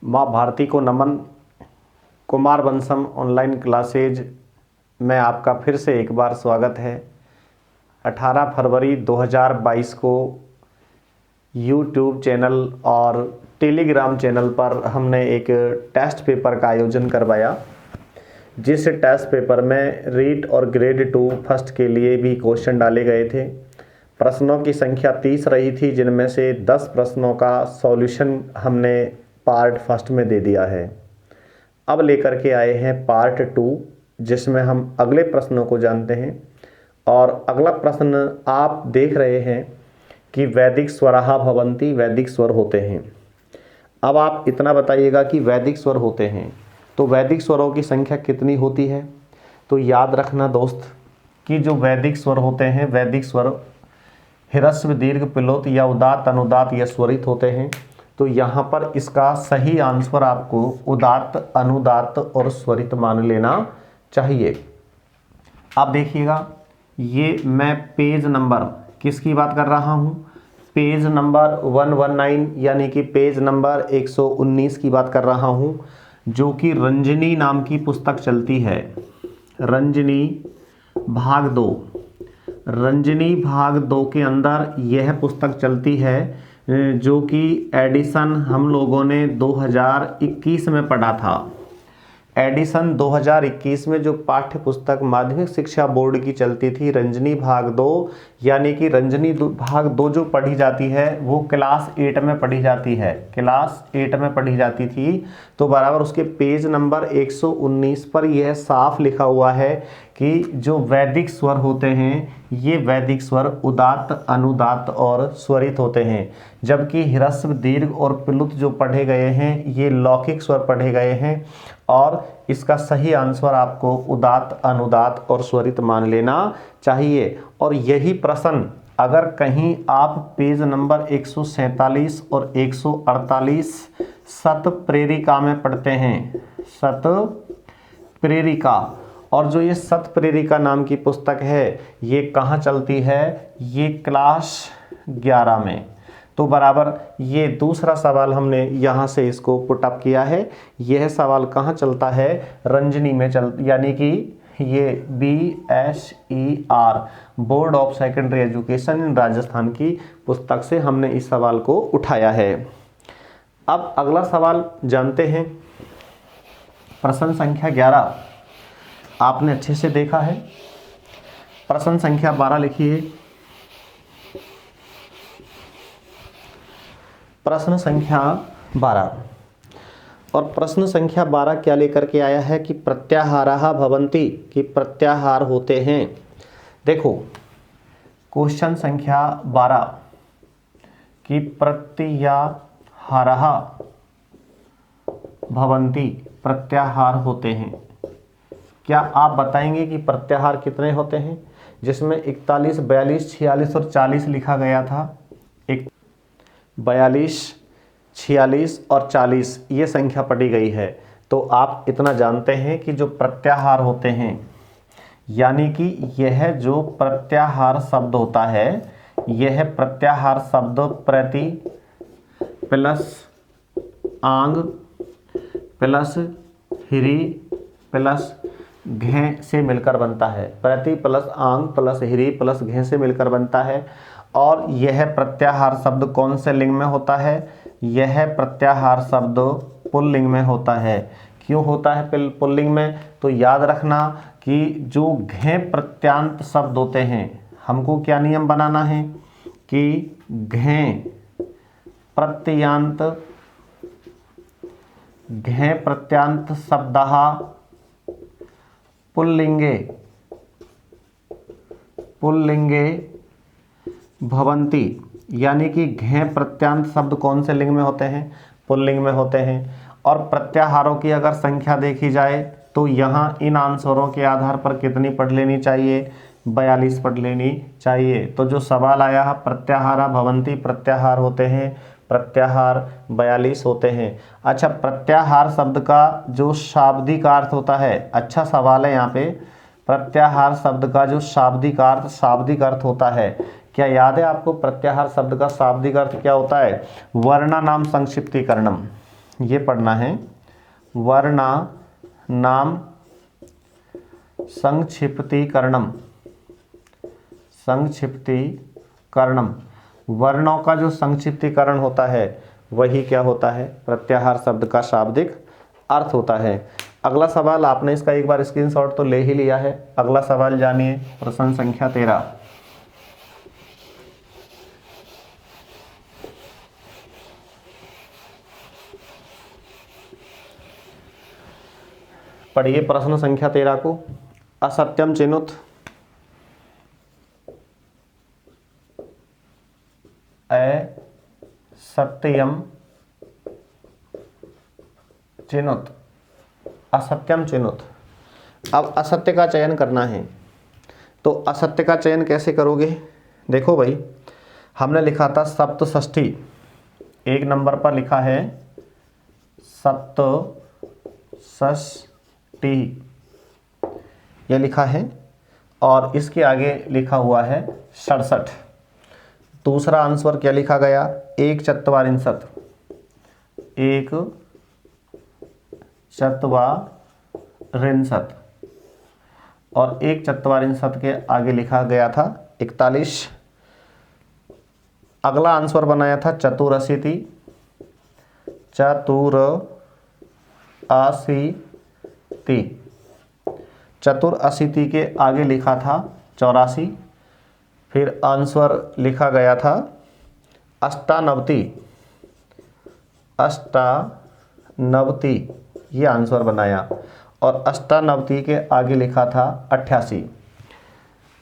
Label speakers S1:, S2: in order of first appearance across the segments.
S1: माँ भारती को नमन। कुमार वंशम online classes में आपका फिर से एक बार स्वागत है। 18 फरवरी 2022 को यूट्यूब चैनल और टेलीग्राम चैनल पर हमने एक टेस्ट पेपर का आयोजन करवाया, जिस टेस्ट पेपर में रीट और ग्रेड 2 फर्स्ट के लिए भी क्वेश्चन डाले गए थे। प्रश्नों की संख्या 30 रही थी, जिनमें से 10 प्रश्नों का सॉल्यूशन हमने पार्ट फर्स्ट में दे दिया है। अब लेकर के आए हैं पार्ट 2, जिसमें हम अगले प्रश्नों को जानते हैं। और अगला प्रश्न आप देख रहे हैं कि वैदिक स्वराः भवन्ति, वैदिक स्वर होते हैं। अब आप इतना बताइएगा कि वैदिक स्वर होते हैं तो वैदिक स्वरों की संख्या कितनी होती है। तो याद रखना दोस्त कि जो वैदिक स्वर होते हैं, वैदिक स्वर ह्रस्व दीर्घ प्लोत या उदात्त अनुदात्त या स्वरित होते हैं। तो यहाँ पर इसका सही आंसर आपको उदात्त अनुदात्त और स्वरित मान लेना चाहिए। अब देखिएगा, ये मैं पेज नंबर किसकी बात कर रहा हूँ, पेज नंबर 119 यानी कि पेज नंबर 119 की बात कर रहा हूँ, जो कि रंजनी नाम की पुस्तक चलती है। रंजनी भाग 2, रंजनी भाग 2 के अंदर यह पुस्तक चलती है, जो कि एडिशन हम लोगों ने 2021 में पढ़ा था। एडिशन 2021 में जो पाठ्य पुस्तक माध्यमिक शिक्षा बोर्ड की चलती थी, रंजनी भाग 2, यानी कि रंजनी भाग 2 जो पढ़ी जाती है वो क्लास 8 में पढ़ी जाती है, क्लास 8 में पढ़ी जाती थी। तो बराबर उसके पेज नंबर 119 पर यह साफ लिखा हुआ है कि जो वैदिक स्वर होते हैं ये वैदिक स्वर उदात्त अनुदात्त और स्वरित होते हैं, जबकि ह्रस्व दीर्घ और प्लुत जो पढ़े गए हैं ये लौकिक स्वर पढ़े गए हैं। और इसका सही आंसर आपको उदात्त अनुदात्त और स्वरित मान लेना चाहिए। और यही प्रश्न अगर कहीं आप पेज नंबर 147 और 148 सत प्रेरिका में पढ़ते हैं, सत प्रेरिका, और जो ये सत प्रेरिका नाम की पुस्तक है ये कहाँ चलती है, ये क्लास 11 में। तो बराबर ये दूसरा सवाल हमने यहाँ से इसको पुटअप किया है। यह सवाल कहाँ चलता है, रंजनी में यानी कि ये BSER board of secondary education in Rajasthan की पुस्तक से हमने इस सवाल को उठाया है। अब अगला सवाल जानते हैं। प्रश्न संख्या 11 आपने अच्छे से देखा है। प्रश्न संख्या 12 लिखिए। प्रश्न संख्या 12, और प्रश्न संख्या 12 क्या लेकर के आया है कि प्रत्याहाराः भवन्ति, कि प्रत्याहार होते हैं। देखो क्वेश्चन संख्या 12 कि प्रत्याहाराः भवन्ति, प्रत्याहार होते हैं। क्या आप बताएंगे कि प्रत्याहार कितने होते हैं, जिसमें 41, 42, 46 और 40 लिखा गया था। 42, 46 और 40 ये संख्या पढ़ी गई है। तो आप इतना जानते हैं कि जो प्रत्याहार होते हैं, यानी कि यह जो प्रत्याहार शब्द होता है, यह प्रत्याहार शब्द प्रति प्लस आंग प्लस हिरी प्लस घे से मिलकर बनता है। प्रति प्लस आंग प्लस हिरी प्लस घे से मिलकर बनता है। और यह प्रत्याहार शब्द कौन से लिंग में होता है, यह प्रत्याहार शब्द पुल्लिंग में होता है। क्यों होता है पुल्लिंग में, तो याद रखना कि जो घे प्रत्यांत शब्द होते हैं, हमको क्या नियम बनाना है कि घे प्रत्यांत शब्दः पुल्लिंगे भवन्ति, यानी कि घे प्रत्यांत शब्द कौन से लिंग में होते हैं, पुल्लिंग में होते हैं। और प्रत्याहारों की अगर संख्या देखी जाए तो यहाँ इन आंसरों के आधार पर कितनी पढ़ लेनी चाहिए, 42 पढ़ लेनी चाहिए। तो जो सवाल आया है प्रत्याहारा भवन्ति, प्रत्याहार होते हैं, प्रत्याहार 42 होते हैं। अच्छा, प्रत्याहार शब्द का जो शाब्दिक अर्थ होता है, अच्छा सवाल है यहाँ पे, प्रत्याहार शब्द का जो शाब्दिक अर्थ होता है, क्या याद है आपको प्रत्याहार शब्द का शाब्दिक अर्थ क्या होता है? वर्णानाम संक्षिप्तीकरणम। ये पढ़ना है। वर्णा नाम संक्षिप्तीकरणम। संक्षिप्तीकरणम, वर्णों का जो संक्षिप्तीकरण होता है वही क्या होता है, प्रत्याहार शब्द का शाब्दिक अर्थ होता है। अगला सवाल, आपने इसका एक बार स्क्रीनशॉट तो ले ही लिया है। अगला सवाल जानिए, प्रश्न संख्या 13। पढ़िए प्रश्न संख्या 13 को। असत्यम चिनुत, असत्यम चिनुत, असत्यम चिनुत। अब असत्य का चयन करना है, तो असत्य का चयन कैसे करोगे? देखो भाई, हमने लिखा था सप्तषष्ठी, एक नंबर पर लिखा है सप्तषष्ठी, यह लिखा है, और इसके आगे लिखा हुआ है 67। दूसरा आंसर क्या लिखा गया? एक चत्वारिंशत, एक चत्वारिंशत, और एक चत्वारिंशत के आगे लिखा गया था 41। अगला आंसर बनाया था चतुरशीति, चतुरशीति, चतुरशीति के आगे लिखा था 84। फिर आंसर लिखा गया था अष्टानवति, अष्टानवति, ये आंसर बनाया, और अष्टानवति के आगे लिखा था 88।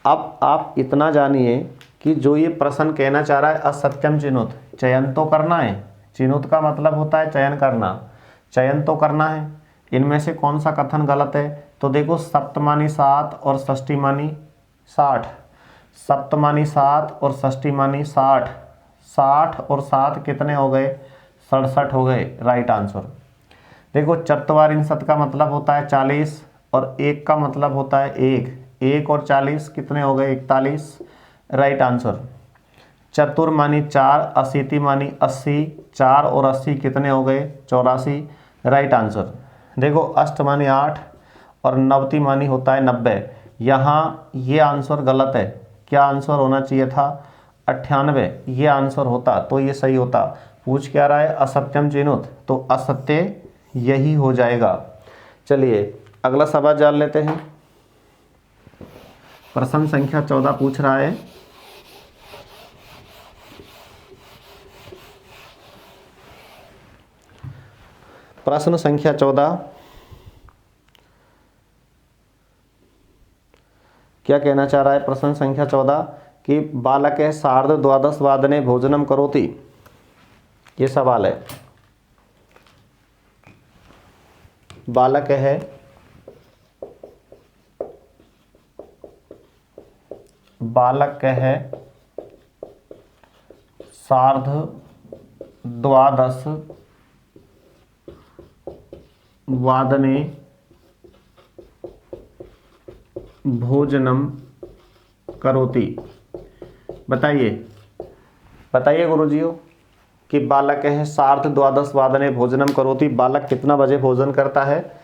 S1: अब आप इतना जानिए कि जो ये प्रश्न कहना चाह रहा है असत्यम चिनुत, चयन तो करना है। चिनुत का मतलब होता है चयन करना, चयन तो करना है। इनमें से कौन सा कथन गलत है? तो देखो, सप्तमानी 7 और षष्ठीमानी 60, सप्तमानी 7 और षष्ठीमानी 60, 60 और 7 कितने हो गए? 67 हो गए, राइट आंसर। देखो, चत्वारिंशत का मतलब होता है 40, और एक का मतलब होता है एक, एक और 40 कितने हो गए? 41, राइट आंसर। चतुर्मानी 4, अशीति मानी 80, 4 और 80 कितने हो गए? 84, राइट आंसर। देखो, अष्टमानी 8 और नवति मानी होता है 90, यहाँ ये आंसर गलत है। क्या आंसर होना चाहिए था? 98, ये आंसर होता तो ये सही होता। पूछ क्या रहा है? असत्यम चिनुत, तो असत्य यही हो जाएगा। चलिए अगला सवाल जान लेते हैं। प्रश्न संख्या 14 पूछ रहा है, प्रश्न संख्या 14 क्या कहना चाह रहा है? प्रश्न संख्या 14 कि बालक है सार्धद्वादशवादने भोजनम करोति, ये सवाल है। बालक है सार्धद्वादशवादने भोजनम करोति। बताइए गुरुजियों कि बालक है सार्धद्वादशवादने भोजनम करोति, बालक कितना बजे भोजन करता है?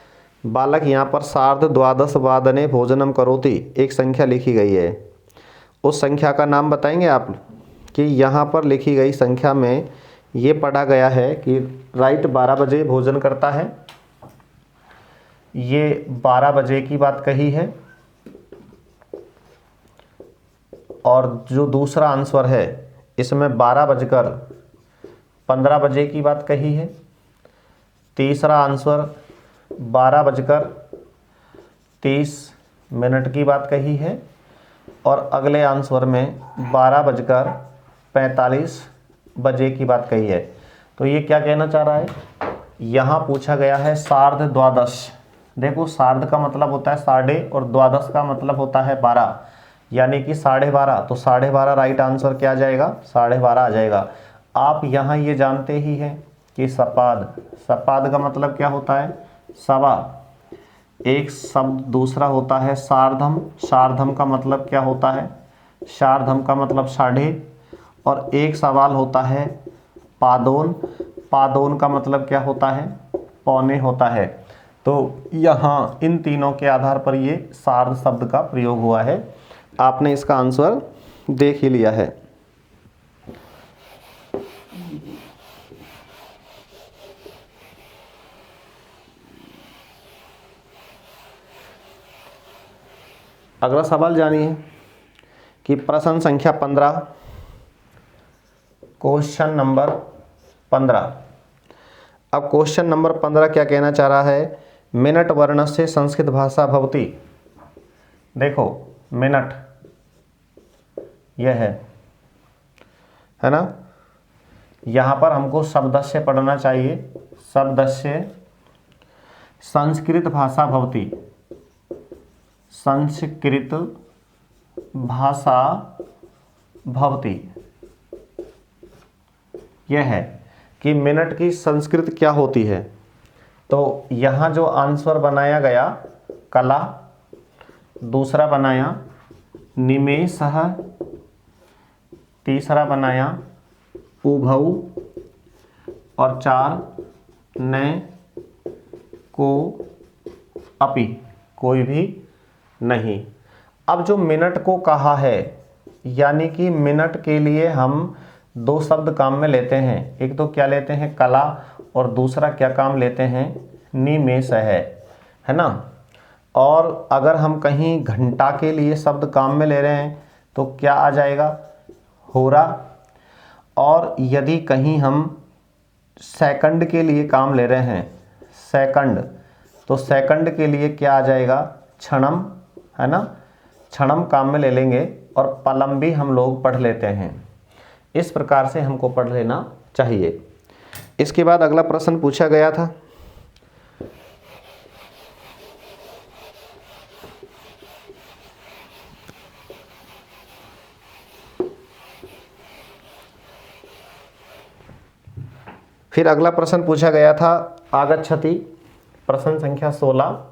S1: बालक यहाँ पर सार्धद्वादशवादने भोजनम करोति एक संख्या लिखी गई है, उस संख्या का नाम बताएंगे आप? कि यहाँ पर लिखी गई संख्या में ये पढ़ा गया है कि राइट 12 बजे भोजन करता है, ये 12 बजे की बात कही है, और जो दूसरा आंसर है इसमें 12:15 बजे की बात कही है। तीसरा आंसर 12:30 की बात कही है, और अगले आंसर में 12:45 बजे की बात कही है। तो ये क्या कहना चाह रहा है? यहाँ पूछा गया है सार्धद्वादश। देखो, सार्ध का मतलब होता है साढ़े, और द्वादश का मतलब होता है 12, यानी कि 12:30। तो 12:30 राइट आंसर क्या आ जाएगा? 12:30 आ जाएगा। आप यहाँ ये जानते ही हैं कि सपाद का मतलब क्या होता है? सवा। एक शब्द दूसरा होता है सार्धम का मतलब क्या होता है? सार्धम का मतलब 1.5, और एक सवाल होता है पादोन। पादोन का मतलब क्या होता है? पौने होता है। तो यहाँ इन तीनों के आधार पर ये सार्ध शब्द का प्रयोग हुआ है। आपने इसका आंसर देख ही लिया है। अगला सवाल जानिए कि प्रश्न संख्या 15, क्वेश्चन नंबर 15। अब क्वेश्चन नंबर 15 क्या कहना चाह रहा है? मिनट वर्णस्य संस्कृत भाषा भवति। देखो मिनट यह है ना, यहाँ पर हमको शब्दस्य पढ़ना चाहिए। शब्दस्य संस्कृत भाषा भवति, संस्कृत भाषा भवति। यह है कि मिनट की संस्कृत क्या होती है। तो यहाँ जो आंसर बनाया गया कला, दूसरा बनाया निमेषः, तीसरा बनाया उभौ और 4 न को अपि, कोई भी नहीं। अब जो मिनट को कहा है, यानी कि मिनट के लिए हम 2 शब्द काम में लेते हैं। एक तो क्या लेते हैं? कला, और दूसरा क्या काम लेते हैं? निमेष है ना। और अगर हम कहीं घंटा के लिए शब्द काम में ले रहे हैं तो क्या आ जाएगा? होरा। और यदि कहीं हम सेकंड के लिए काम ले रहे हैं, सेकंड, तो सेकंड के लिए क्या आ जाएगा? क्षणम, है ना। क्षणम काम में ले लेंगे, और पलम भी हम लोग पढ़ लेते हैं। इस प्रकार से हमको पढ़ लेना चाहिए। इसके बाद अगला प्रश्न पूछा गया था, फिर अगला प्रश्न पूछा गया था आगच्छति, प्रश्न संख्या 16।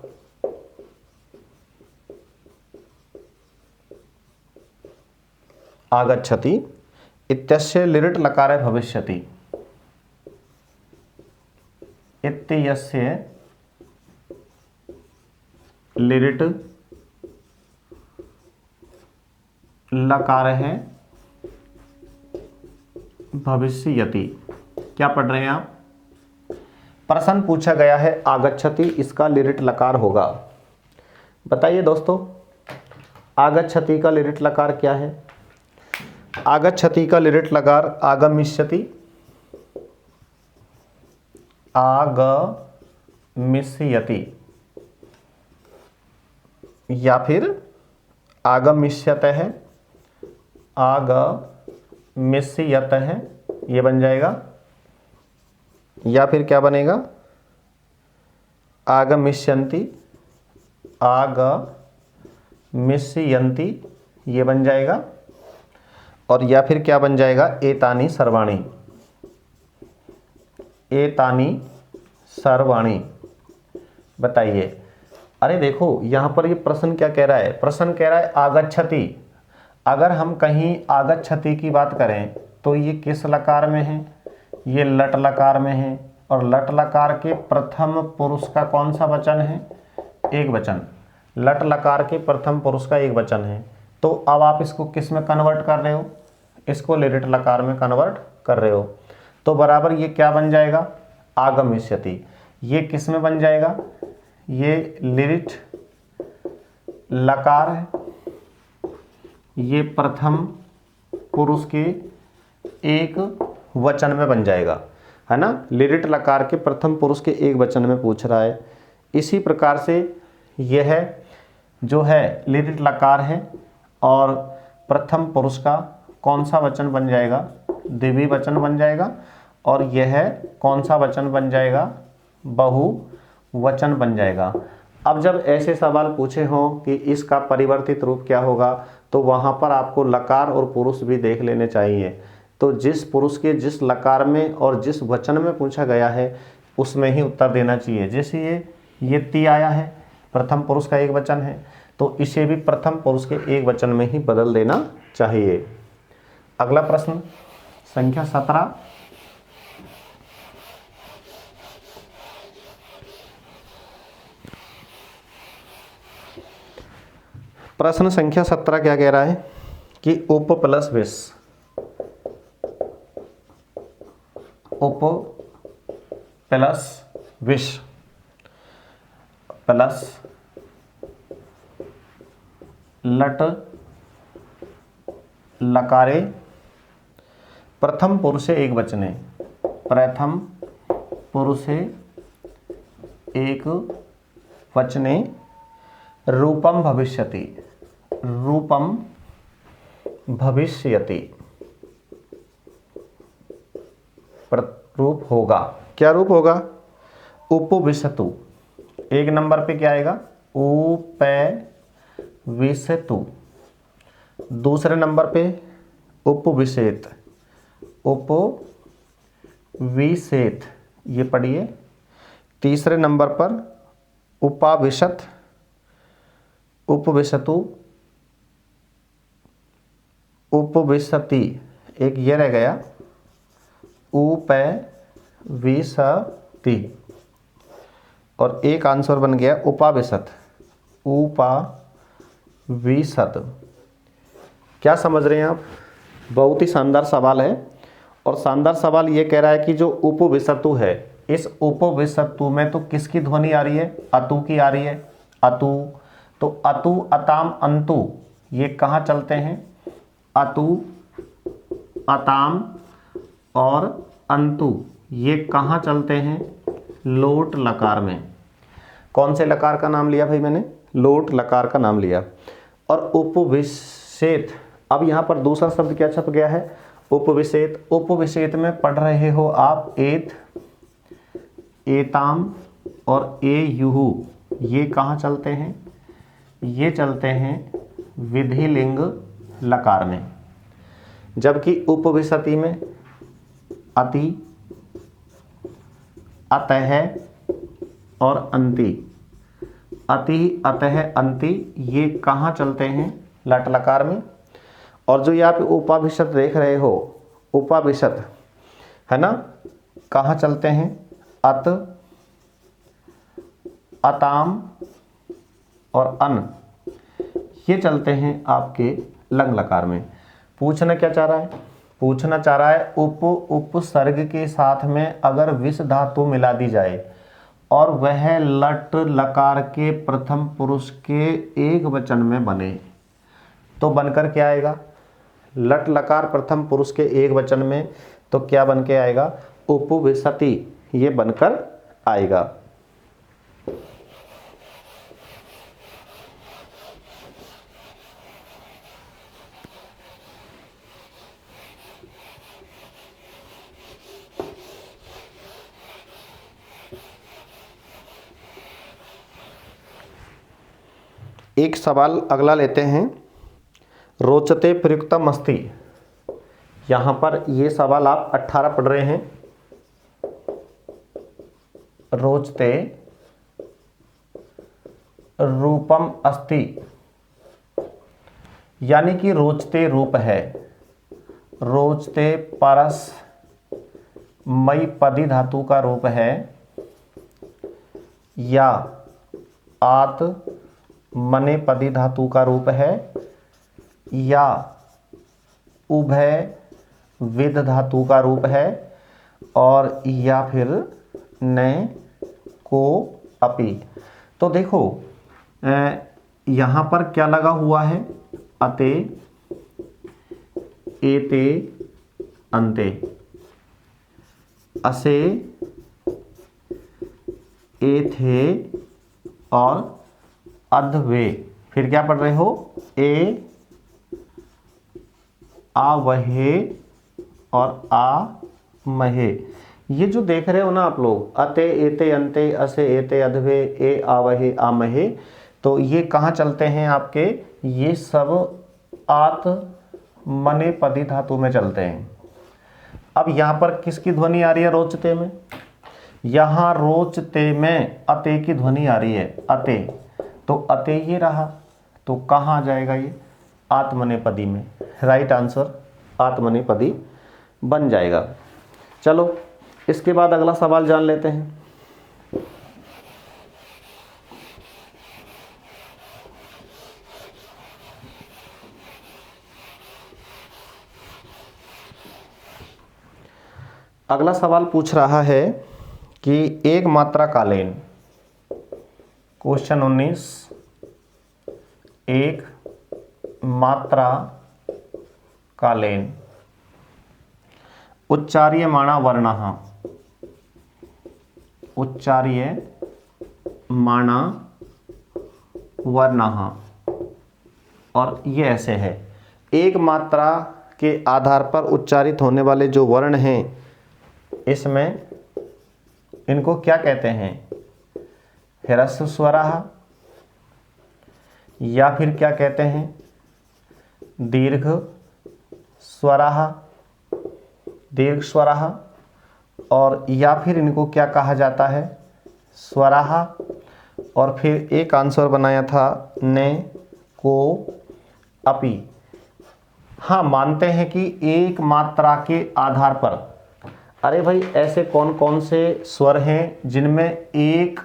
S1: आगच्छति इत्यस्य लिरिट लकारे भविष्यति। इत्यस्य लिरिट लकार है भविष्यति। क्या पढ़ रहे हैं आप? प्रश्न पूछा गया है आगच्छति, इसका लिरिट लकार होगा। बताइए दोस्तों, आगच्छति का लिरिट लकार क्या है? आगच्छति का लिरिट लकार आगमिष्यति, आगमिष्यति, या फिर आगमिष्यतः, आगमिष्यतः, ये बन जाएगा। या फिर क्या बनेगा? आगमिष्यन्ति, आगमिष्यन्ति, ये बन जाएगा। और या फिर क्या बन जाएगा? एतानि सर्वाणि, एतानि सर्वाणि। बताइए। अरे देखो यहाँ पर ये प्रश्न क्या कह रहा है? प्रश्न कह रहा है आगच्छति। अगर हम कहीं आगच्छति की बात करें तो ये किस लकार में है? ये लट लकार में है। और लट लकार के प्रथम पुरुष का कौन सा वचन है? एक वचन। लट लकार के प्रथम पुरुष का एक वचन है। तो अब आप इसको किस में कन्वर्ट कर रहे हो? इसको लिरिट लकार में कन्वर्ट कर रहे हो। तो बराबर ये क्या बन जाएगा? आगमिष्यति। ये किस में बन जाएगा? ये लिरिट लकार है, ये प्रथम पुरुष के एक वचन में बन जाएगा, है ना। लिरिट लकार के प्रथम पुरुष के एक वचन में पूछ रहा है। इसी प्रकार से यह जो है लिरिट लकार है, और प्रथम पुरुष का कौन सा वचन बन जाएगा? द्विवी वचन बन जाएगा। और यह कौन सा वचन बन जाएगा? बहुवचन बन जाएगा। अब जब ऐसे सवाल पूछे हों कि इसका परिवर्तित रूप क्या होगा, तो वहाँ पर आपको लकार और पुरुष भी देख लेने चाहिए। तो जिस पुरुष के जिस लकार में और जिस वचन में पूछा गया है उसमें ही उत्तर देना चाहिए। जैसे ये ती आया है, प्रथम पुरुष का एक वचन है, तो इसे भी प्रथम पुरुष के एक वचन में ही बदल देना चाहिए। अगला प्रश्न संख्या 17। प्रश्न संख्या 17 क्या कह रहा है कि उप प्लस विष, उप प्लस विष प्लस लट लकारे प्रथम पुरुषे एक वचने, प्रथम पुरुषे एक वचने रूपम भविष्यति, रूपम भविष्यति, रूप होगा। क्या रूप होगा? उपविशतु। एक नंबर पे क्या आएगा? उपविशतु। दूसरे नंबर पे उपविशेत, उपविशेत, ये पढ़िए। तीसरे नंबर पर उपाविशत, उपविशतु, उपविशति, एक ये रह गया उपविशति, और एक आंसर बन गया उपाविशत, उपाविशत। क्या समझ रहे हैं आप? बहुत ही शानदार सवाल है। और शानदार सवाल ये कह रहा है कि जो उपविशतु है, इस उपविशतु में तो किसकी ध्वनि आ रही है? अतु की आ रही है, अतु। तो अतु, अताम, अंतु ये कहाँ चलते हैं? अतु, अताम और अंतु ये कहाँ चलते हैं? लोट लकार में। कौन से लकार का नाम लिया भाई मैंने? लोट लकार का नाम लिया। और उपविशेत, अब यहाँ पर दूसरा शब्द क्या छप गया है? उपविशेत। उपविशेत में पढ़ रहे हो आप एत, एताम और ए युहु, ये कहाँ चलते हैं? ये चलते हैं विधिलिंग लकार में। जबकि उपविशति में अति, अतः और अंति, अति, अतः, अंति ये कहाँ चलते हैं? लट लकार में। और जो यहाँ पे उपाभिषत देख रहे हो, उपाभिषत है ना, कहाँ चलते हैं? अत, अताम और अन, ये चलते हैं आपके लंग लकार में। पूछना क्या चाह रहा है? पूछना चाह रहा है उपसर्ग के साथ में अगर विष धातु मिला दी जाए और वह लट लकार के प्रथम पुरुष के एक वचन में बने, तो बनकर क्या आएगा? लट लकार प्रथम पुरुष के एक वचन में, तो क्या बन के आएगा? उपविशति, ये बनकर आएगा। एक सवाल अगला लेते हैं। रोचते प्रयुक्तम अस्ति, यहाँ पर ये सवाल आप 18 पढ़ रहे हैं। रोचते रूपम अस्ति, यानी कि रोचते रूप है। रोचते परस मई पदी धातु का रूप है, या आत मने पदी धातु का रूप है, या उभय विद धातु का रूप है, और या फिर न को अपि। तो देखो यहाँ पर क्या लगा हुआ है? अते, एते, अंते, असे, एथे और अधवे। फिर क्या पढ़ रहे हो? ए, आवहे और आ महे। ये जो देख रहे हो ना आप लोग, अते, एते, अंते, असे, एते, अधवे, ए, आवहे, आमहे, तो ये कहाँ चलते हैं आपके? ये सब आत मने पदी धातु में चलते हैं। अब यहाँ पर किसकी ध्वनि आ रही है? रोचते में। यहाँ रोचते में अते की ध्वनि आ रही है, अते, तो अते ये रहा, तो कहाँ आ जाएगा ये? आत्मनेपदी में। राइट आंसर आत्मनेपदी बन जाएगा। चलो इसके बाद अगला सवाल जान लेते हैं। अगला सवाल पूछ रहा है कि एक मात्रा कालीन, क्वेश्चन 19, एक मात्रा कालीन उच्चार्यमाणा वर्णः, उच्चार्यमाणा वर्णः, और ये ऐसे है, एक मात्रा के आधार पर उच्चारित होने वाले जो वर्ण हैं इसमें इनको क्या कहते हैं, ह्रस्व स्वरः, या फिर क्या कहते हैं, दीर्घ स्वरः, दीर्घ स्वरः, और या फिर इनको क्या कहा जाता है, स्वरः। और फिर एक आंसर बनाया था ने को अपि। हाँ, मानते हैं कि एक मात्रा के आधार पर, अरे भाई ऐसे कौन कौन से स्वर हैं जिनमें एक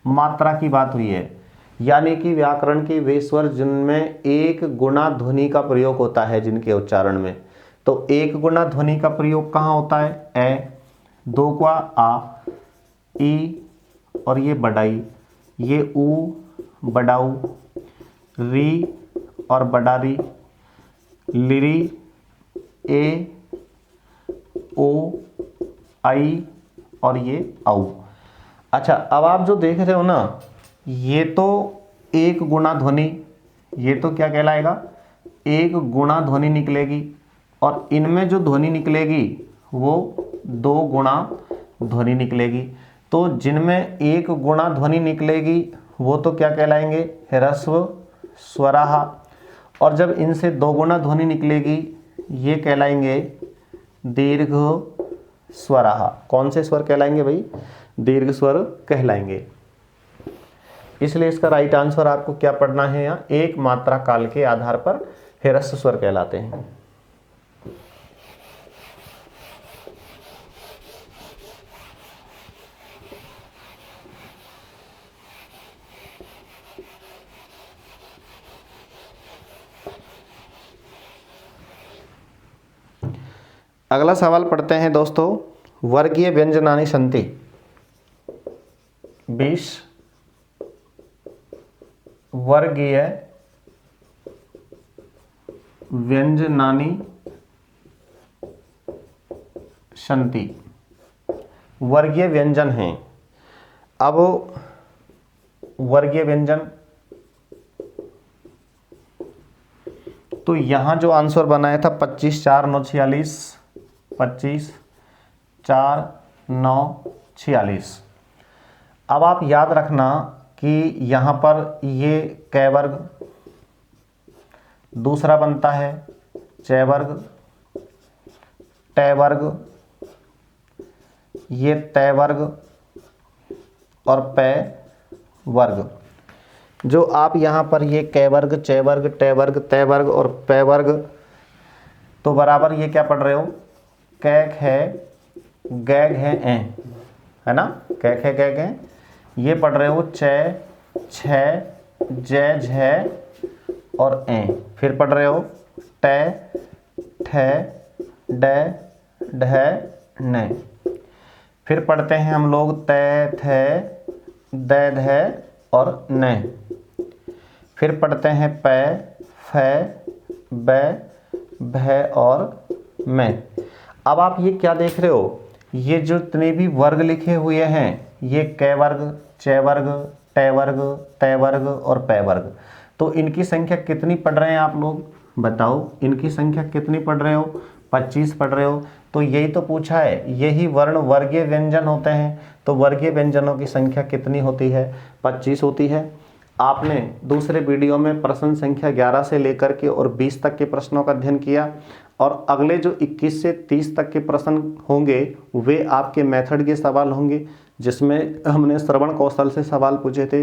S1: मात्रा की बात हुई है, यानी कि व्याकरण के वे स्वर जिनमें एक गुणा ध्वनि का प्रयोग होता है जिनके उच्चारण में। तो एक गुणा ध्वनि का प्रयोग कहाँ होता है, ए, दो का आ, ई, और ये बड़ाई, ये ऊ, बड़ाऊ, री और बड़ारी, लिरी, ए, ओ, आई, और ये औ। अच्छा, अब आप जो देख रहे हो ना, ये तो एक गुणा ध्वनि, ये तो क्या कहलाएगा, एक गुणा ध्वनि निकलेगी, और इनमें जो ध्वनि निकलेगी वो दो गुणा ध्वनि निकलेगी। तो जिनमें एक गुणा ध्वनि निकलेगी वो तो क्या कहलाएंगे, ह्रस्व स्वरः, और जब इनसे दो गुणा ध्वनि निकलेगी ये कहलाएंगे दीर्घ स्वरः। कौन से स्वर कहलाएंगे भाई, दीर्घ स्वर कहलाएंगे। इसलिए इसका राइट आंसर आपको क्या पढ़ना है, यहाँ एक मात्रा काल के आधार पर ह्रस्व स्वर कहलाते हैं। अगला सवाल पढ़ते हैं दोस्तों, वर्गीय व्यंजनानि सन्ति, 20 वर्गीय व्यंजनानि सन्ति, वर्गीय व्यंजन हैं। अब वर्गीय व्यंजन, तो यहाँ जो आंसर बनाया था 25 4 9 46, 25 4 9 46। अब आप याद रखना कि यहाँ पर ये कै वर्ग, दूसरा बनता है चै वर्ग, टै वर्ग, ये तै वर्ग और पै वर्ग। जो आप यहाँ पर ये कै वर्ग, चै वर्ग, टै वर्ग, तै वर्ग और पै वर्ग, तो बराबर ये क्या पढ़ रहे हो, कैक है, गैग है, है ना, कैक है, गैग है, ये पढ़ रहे हो चै, छै, जै, झै और ए। फिर पढ़ रहे हो टै, ठै, डै, ढै, नै। फिर पढ़ते हैं हम लोग तै, थै, दै, धै और नै। फिर पढ़ते हैं पै, फै, बै, भै और मै। अब आप ये क्या देख रहे हो, ये जो जितने भी वर्ग लिखे हुए हैं ये कै वर्ग, चै वर्ग, टै वर्ग, तै वर्ग और पै वर्ग। तो इनकी संख्या कितनी पढ़ रहे हैं आप लोग, बताओ इनकी संख्या कितनी पढ़ रहे हो, 25 पढ़ रहे हो। तो यही तो पूछा है, यही वर्ण वर्गीय व्यंजन होते हैं। तो वर्गीय व्यंजनों की संख्या कितनी होती है, 25 होती है। आपने दूसरे वीडियो में प्रश्न संख्या 11 से लेकर के और 20 तक के प्रश्नों का अध्ययन किया, और अगले जो 21 से 30 तक के प्रश्न होंगे वे आपके मेथड के सवाल होंगे, जिसमें हमने श्रवण कौशल से सवाल पूछे थे।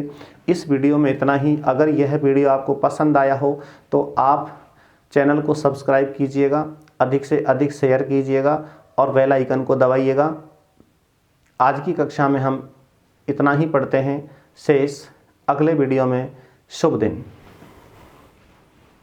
S1: इस वीडियो में इतना ही। अगर यह वीडियो आपको पसंद आया हो तो आप चैनल को सब्सक्राइब कीजिएगा, अधिक से अधिक शेयर कीजिएगा और बेल आइकन को दबाइएगा। आज की कक्षा में हम इतना ही पढ़ते हैं, शेष अगले वीडियो में। शुभ दिन।